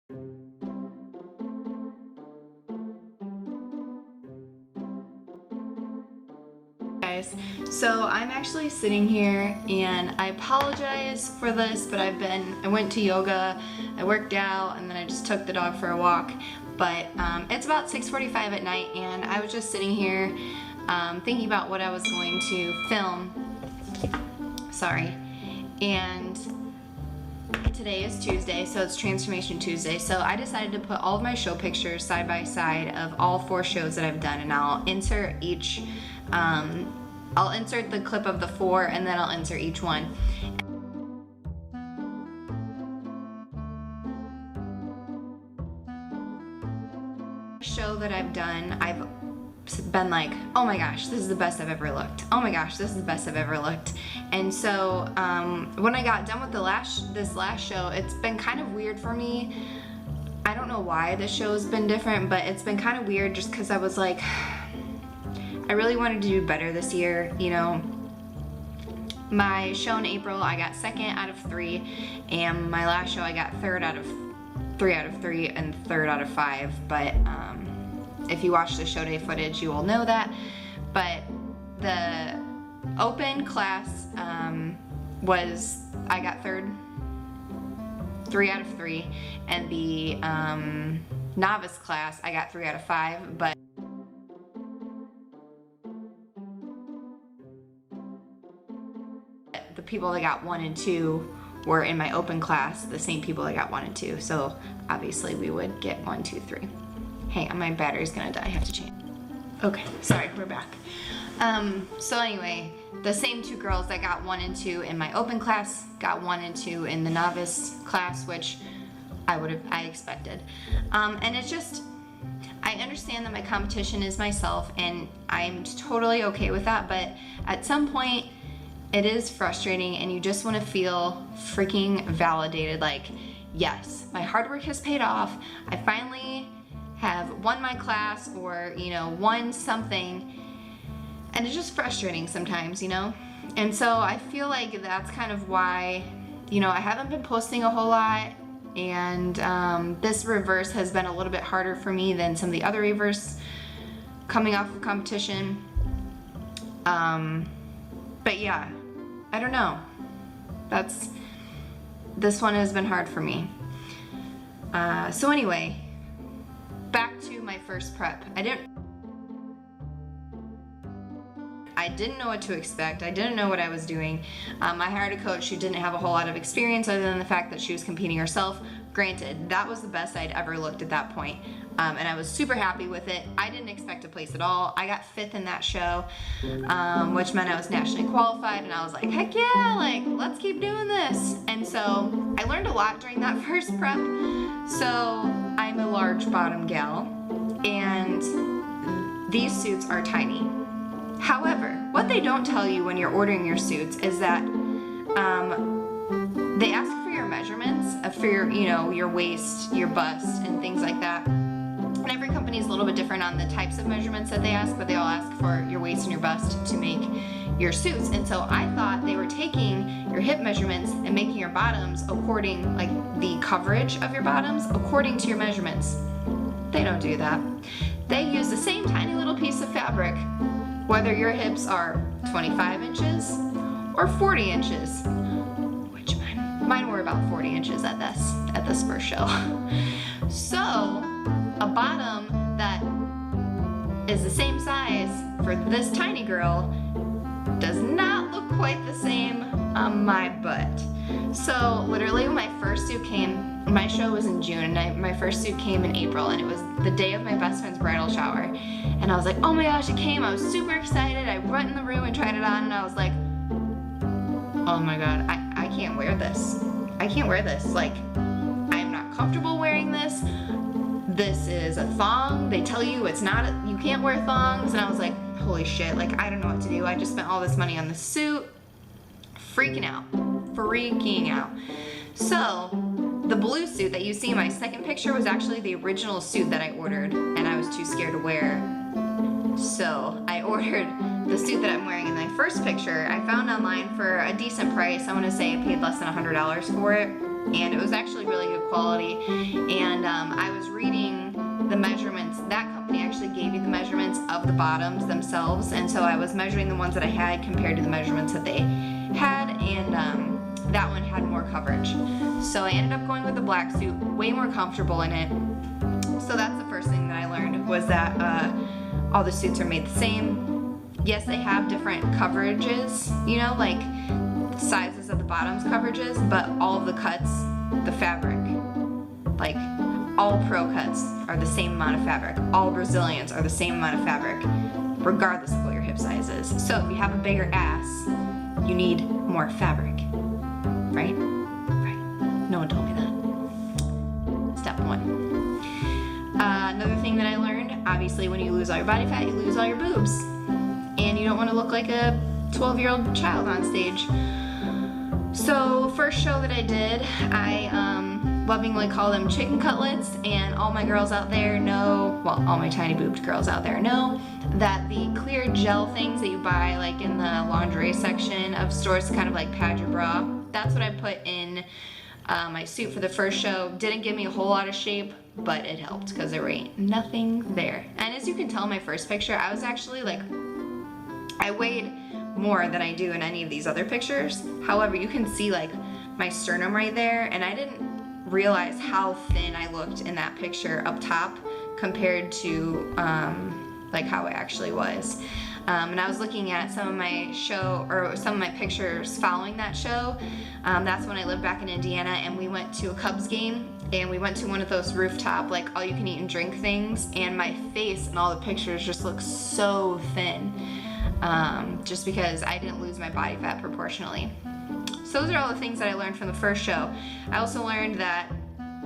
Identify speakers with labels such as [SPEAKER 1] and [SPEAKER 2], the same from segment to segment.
[SPEAKER 1] Guys, so I'm actually sitting here and I apologize for this, but I went to yoga, I worked out, and then I just took the dog for a walk. But it's about 6:45 at night and I was just sitting here thinking about what I was going to film. Sorry. And today is Tuesday, so it's Transformation Tuesday. So I decided to put all of my show pictures side by side of all 4 shows that I've done, and I'll insert each, I'll insert the clip of the 4 and then I'll insert each one. Show that I've done, I've been like, oh my gosh, this is the best I've ever looked. Oh my gosh, this is the best I've ever looked. And so when I got done with this last show, it's been kind of weird for me. I don't know why the show's been different, but it's been kind of weird just because I was like, I really wanted to do better this year, you know. My show in April, I got 2nd out of 3, and my last show I got 3rd out of 3 and 3rd out of 5. But if you watch the show day footage, you will know that. But the open class I got 3rd, 3 out of 3, and the novice class I got 3 out of 5. But the people that got 1 and 2 were in my open class, the same people that got 1 and 2. So obviously we would get 1, 2, 3. Hang on, my battery's gonna die, I have to change. Okay, sorry, we're back. So anyway, the same 2 girls that got 1 and 2 in my open class got 1 and 2 in the novice class, which I expected. And it's just, I understand that my competition is myself, and I'm totally okay with that, but at some point, it is frustrating and you just want to feel freaking validated, like, yes, my hard work has paid off. I finally have won my class, or, you know, won something. And it's just frustrating sometimes, you know? And so I feel like that's kind of why, you know, I haven't been posting a whole lot, and this reverse has been a little bit harder for me than some of the other reverse coming off of competition. But yeah, I don't know. This one has been hard for me. So anyway, back to my first prep. I didn't know what to expect. I didn't know what I was doing. I hired a coach who didn't have a whole lot of experience other than the fact that she was competing herself. Granted, that was the best I'd ever looked at that point. And I was super happy with it. I didn't expect to place at all. I got 5th in that show, which meant I was nationally qualified, and I was like, heck yeah, like, let's keep doing this. And so I learned a lot during that first prep. So I'm a large bottom gal, and these suits are tiny. However, what they don't tell you when you're ordering your suits is that they ask for your measurements for your, you know, your waist, your bust, and things like that. And every company is a little bit different on the types of measurements that they ask, but they all ask for your waist and your bust to make your suits. And so I thought they were taking your hip measurements and making your bottoms according, like the coverage of your bottoms, according to your measurements. They don't do that. They use the same tiny little piece of fabric, whether your hips are 25 inches or 40 inches, which mine were about 40 inches at this first show. So a bottom that is the same size for this tiny girl does not look quite the same on my butt. So literally when my first suit came, my show was in June, and my first suit came in April, and it was the day of my best friend's bridal shower. And I was like, oh my gosh, it came. I was super excited. I went in the room and tried it on, and I was like, oh my god, I can't wear this. I can't wear this. Like, I'm not comfortable wearing this. This is a thong. They tell you it's not, you can't wear thongs. And I was like, holy shit, like, I don't know what to do. I just spent all this money on the suit. Freaking out. So, the blue suit that you see in my second picture was actually the original suit that I ordered, and I was too scared to wear. So I ordered the suit that I'm wearing in my first picture. I found online for a decent price. I want to say I paid less than $100 for it, and it was actually really good quality. And the measurements, that company actually gave you the measurements of the bottoms themselves, and so I was measuring the ones that I had compared to the measurements that they had, and that one had more coverage. So I ended up going with the black suit, way more comfortable in it. So that's the first thing that I learned, was that all the suits are made the same. Yes, they have different coverages, you know, like sizes of the bottoms coverages, but all of the cuts, the fabric, like all pro cuts are the same amount of fabric. All Brazilians are the same amount of fabric, regardless of what your hip size is. So if you have a bigger ass, you need more fabric, right? Right. No one told me that. Step one. Another thing that I learned, obviously when you lose all your body fat, you lose all your boobs. And you don't want to look like a 12-year-old child on stage. So first show that I did, I lovingly call them chicken cutlets, and all my girls out there know, well, all my tiny boobed girls out there know that the clear gel things that you buy like in the lingerie section of stores to kind of like pad your bra, that's what I put in my suit for the first show. Didn't give me a whole lot of shape, but it helped because there ain't nothing there. And as you can tell in my first picture, I was actually like, I weighed more than I do in any of these other pictures. However, you can see like my sternum right there, and I didn't realize how thin I looked in that picture up top compared to like how I actually was. And I was looking at some of my show, or some of my pictures following that show. That's when I lived back in Indiana, and we went to a Cubs game, and we went to one of those rooftop, like all you can eat and drink things, and my face in all the pictures just looked so thin, just because I didn't lose my body fat proportionally. So those are all the things that I learned from the first show. I also learned that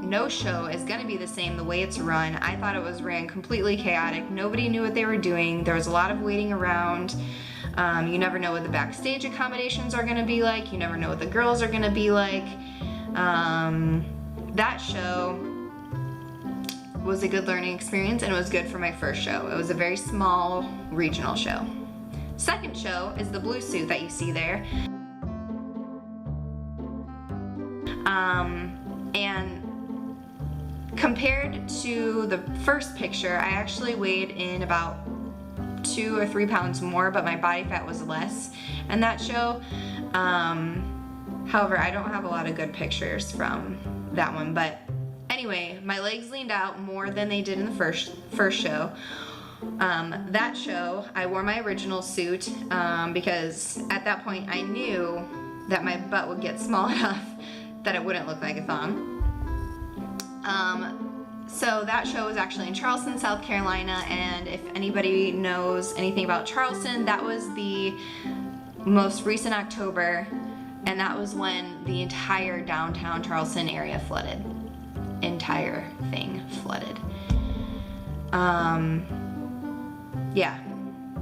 [SPEAKER 1] no show is gonna be the same the way it's run. I thought it was ran completely chaotic. Nobody knew what they were doing. There was a lot of waiting around. You never know what the backstage accommodations are gonna be like. You never know what the girls are gonna be like. That show was a good learning experience, and it was good for my first show. It was a very small regional show. Second show is the blue suit that you see there. And compared to the first picture, I actually weighed in about 2 or 3 pounds more, but my body fat was less in that show. However, I don't have a lot of good pictures from that one, but anyway, my legs leaned out more than they did in the first show. That show, I wore my original suit because at that point I knew that my butt would get small enough that it wouldn't look like a thong. So that show was actually in Charleston, South Carolina, and if anybody knows anything about Charleston, that was the most recent October, and that was when the entire downtown Charleston area flooded. Entire thing flooded. Yeah,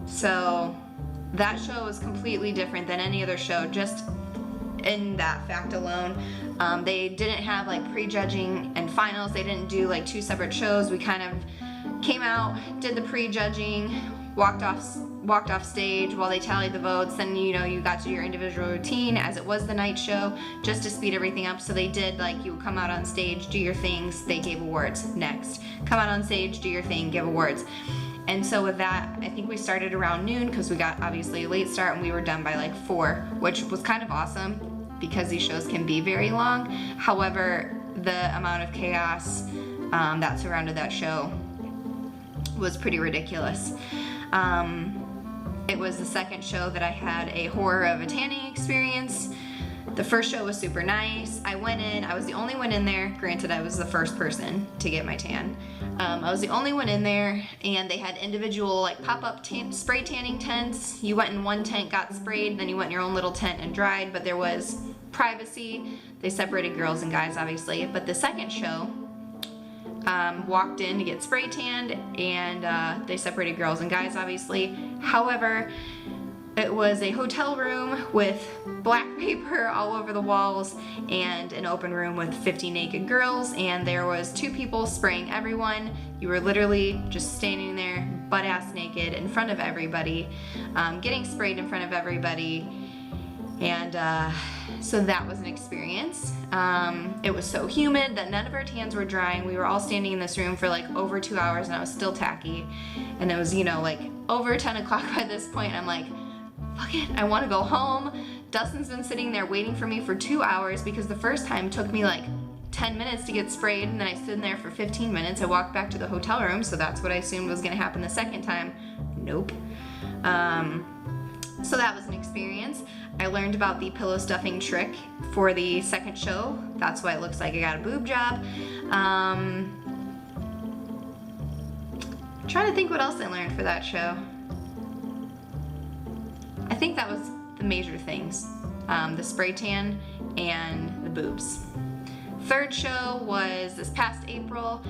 [SPEAKER 1] so that show was completely different than any other show, just in that fact alone. They didn't have like prejudging and finals. They didn't do like 2 separate shows. We kind of came out, did the prejudging, walked off stage while they tallied the votes. Then, you know, you got to your individual routine as it was the night show, just to speed everything up. So they did like, you would come out on stage, do your things, they gave awards. Next, come out on stage, do your thing, give awards. And so with that, I think we started around noon because we got obviously a late start, and we were done by like 4, which was kind of awesome because these shows can be very long. However, the amount of chaos that surrounded that show was pretty ridiculous. It was the second show that I had a horror of a tanning experience. The first show was super nice. I went in, I was the only one in there. Granted, I was the first person to get my tan. I was the only one in there, and they had individual like pop-up spray tanning tents. You went in one tent, got sprayed, then you went in your own little tent and dried, but there was privacy. They separated girls and guys, obviously. But the second show, walked in to get spray tanned, and they separated girls and guys, obviously. However, it was a hotel room with black paper all over the walls and an open room with 50 naked girls, and there was 2 people spraying everyone. You were literally just standing there butt-ass naked in front of everybody, getting sprayed in front of everybody, And so that was an experience. It was so humid that none of our tans were drying. We were all standing in this room for like over 2 hours and I was still tacky. And it was, you know, like over 10 o'clock by this point. I'm like, fuck it, I want to go home. Dustin's been sitting there waiting for me for 2 hours because the first time took me like 10 minutes to get sprayed, and then I stood in there for 15 minutes. I walked back to the hotel room, so that's what I assumed was gonna happen the second time. Nope. So that was an experience. I learned about the pillow stuffing trick for the second show. That's why it looks like I got a boob job. Trying to think what else I learned for that show. I think that was the major things. The spray tan and the boobs. Third show was this past April.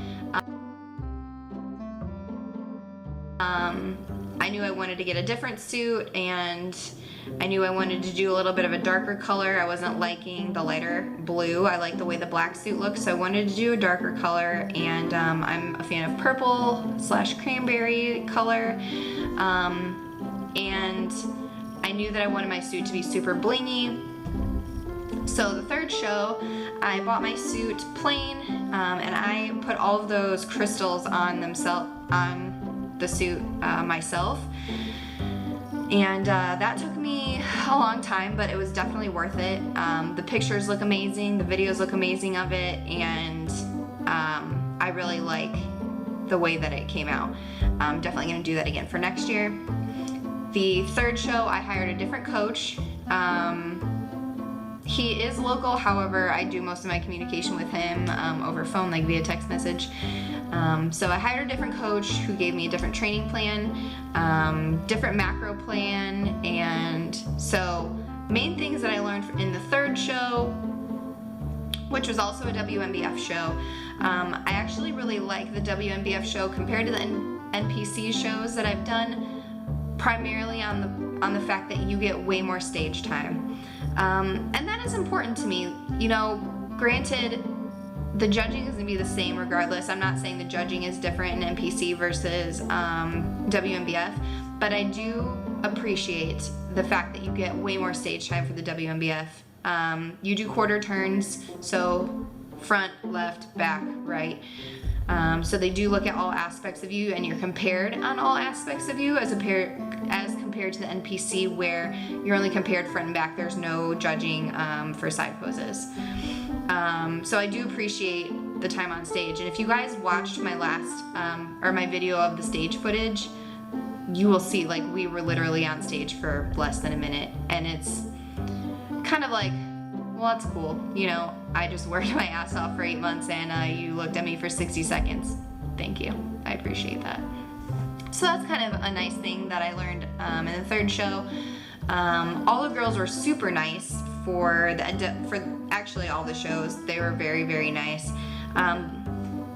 [SPEAKER 1] I knew I wanted to get a different suit, and I knew I wanted to do a little bit of a darker color. I wasn't liking the lighter blue. I like the way the black suit looks, so I wanted to do a darker color, and I'm a fan of purple / cranberry color. And I knew that I wanted my suit to be super blingy. So the third show, I bought my suit plain, and I put all of those crystals on the suit myself. And that took me a long time, but it was definitely worth it. The pictures look amazing, the videos look amazing of it, and I really like the way that it came out. I'm definitely gonna do that again for next year. The third show, I hired a different coach. He is local, however, I do most of my communication with him over phone, like via text message. So I hired a different coach who gave me a different training plan, different macro plan, and so main things that I learned in the third show, which was also a WNBF show. I actually really like the WNBF show compared to the NPC shows that I've done, primarily on the fact that you get way more stage time. And that is important to me. You know, granted, the judging is gonna be the same regardless. I'm not saying the judging is different in NPC versus WNBF, but I do appreciate the fact that you get way more stage time for the WNBF. You do quarter turns, so front, left, back, right. So they do look at all aspects of you, and you're compared on all aspects of you as compared to the NPC, where you're only compared front and back. There's no judging for side poses. So I do appreciate the time on stage. And if you guys watched my last or my video of the stage footage, you will see like we were literally on stage for less than a minute, and it's kind of like, well, that's cool. You know, I just worked my ass off for 8 months, and you looked at me for 60 seconds. Thank you. I appreciate that. So that's kind of a nice thing that I learned in the third show. All the girls were super nice for actually all the shows. They were very, very nice.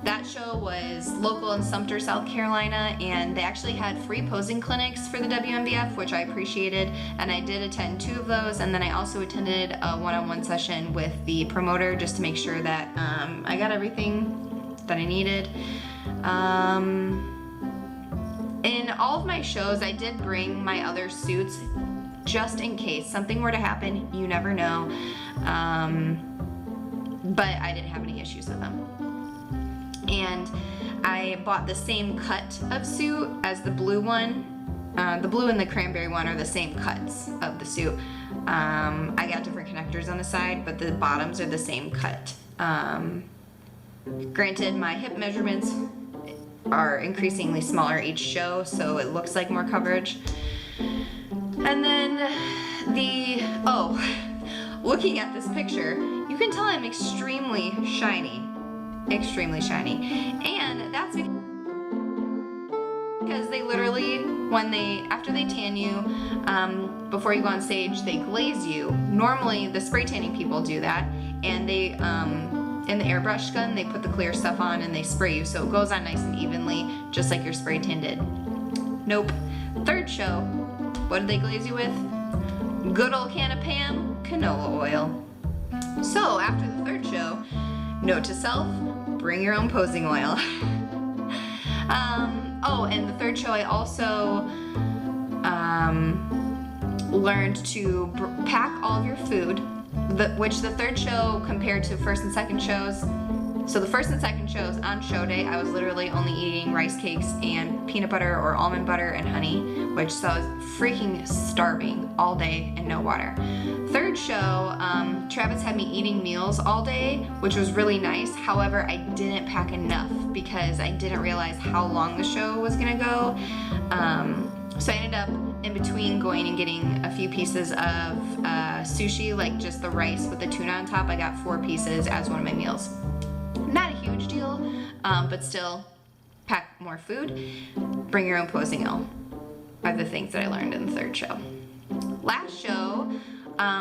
[SPEAKER 1] That show was local in Sumter, South Carolina, and they actually had free posing clinics for the WNBF, which I appreciated, and I did attend 2 of those, and then I also attended a one-on-one session with the promoter just to make sure that I got everything that I needed. In all of my shows, I did bring my other suits just in case something were to happen. You never know. But I didn't have any issues with them. And I bought the same cut of suit as the blue one. The blue and the cranberry one are the same cuts of the suit. I got different connectors on the side, but the bottoms are the same cut. Granted, my hip measurements are increasingly smaller each show, so it looks like more coverage. And then looking at this picture, you can tell I'm extremely shiny. Extremely shiny. And that's because they literally, after they tan you, before you go on stage, they glaze you. Normally, the spray tanning people do that, and they, in the airbrush gun, they put the clear stuff on and they spray you, so it goes on nice and evenly, just like your spray tan did. Nope. Third show, what did they glaze you with? Good old can of Pam canola oil. So after the third show, note to self, bring your own posing oil. And the third show I also learned to pack all of your food, which the third show compared to first and second shows. So the first and second shows, on show day, I was literally only eating rice cakes and peanut butter or almond butter and honey, which so I was freaking starving all day and no water. Third show, Travis had me eating meals all day, which was really nice. However, I didn't pack enough because I didn't realize how long the show was gonna go. So I ended up in between going and getting a few pieces of sushi, like just the rice with the tuna on top. I got 4 pieces as one of my meals. Not a huge deal, but still, pack more food. Bring your own posing L are the things that I learned in the third show. Last show, I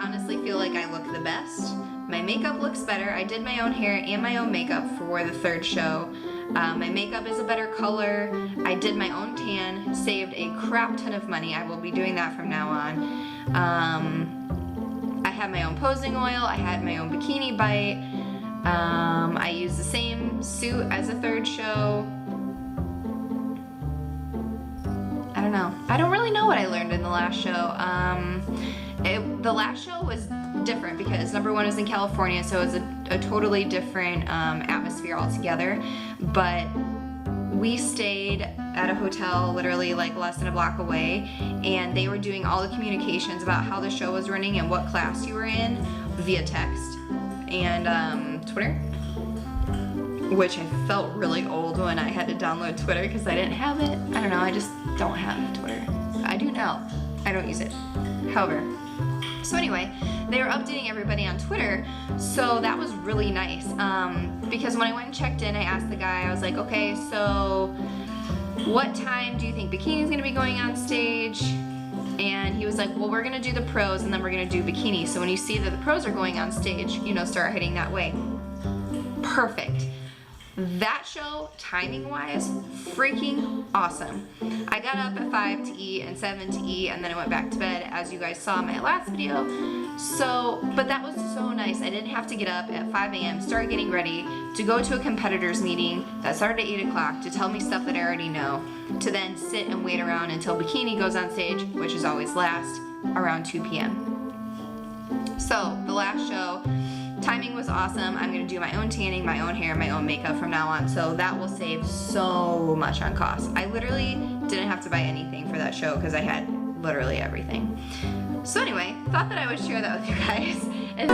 [SPEAKER 1] honestly feel like I look the best. My makeup looks better. I did my own hair and my own makeup for the third show. My makeup is a better color. I did my own tan, saved a crap ton of money. I will be doing that from now on. I had my own posing oil. I had my own bikini bite. I used the same suit as the third show. I don't know. I don't really know what I learned in the last show. The last show was different because number one, it was in California, so it was a totally different atmosphere altogether. But we stayed at a hotel literally like less than a block away, and they were doing all the communications about how the show was running and what class you were in via text and Twitter, which I felt really old when I had to download Twitter because I didn't have it. I don't know, I just don't have Twitter. I do now. I don't use it. However, so anyway, they were updating everybody on Twitter, so that was really nice. Because when I went and checked in, I asked the guy, I was like, okay, so what time do you think Bikini is going to be going on stage? And he was like, well, we're going to do the pros and then we're going to do Bikini. So when you see that the pros are going on stage, you know, start heading that way. Perfect. That show, timing-wise, freaking awesome. I got up at 5 to eat and 7 to eat, and then I went back to bed, as you guys saw in my last video. So, but that was so nice. I didn't have to get up at 5 a.m., start getting ready, to go to a competitors meeting that started at 8 o'clock to tell me stuff that I already know, to then sit and wait around until Bikini goes on stage, which is always last, around 2 p.m. So, the last show, timing was awesome. I'm going to do my own tanning, my own hair, my own makeup from now on, so that will save so much on cost. I literally didn't have to buy anything for that show because I had literally everything. So anyway, thought that I would share that with you guys. It's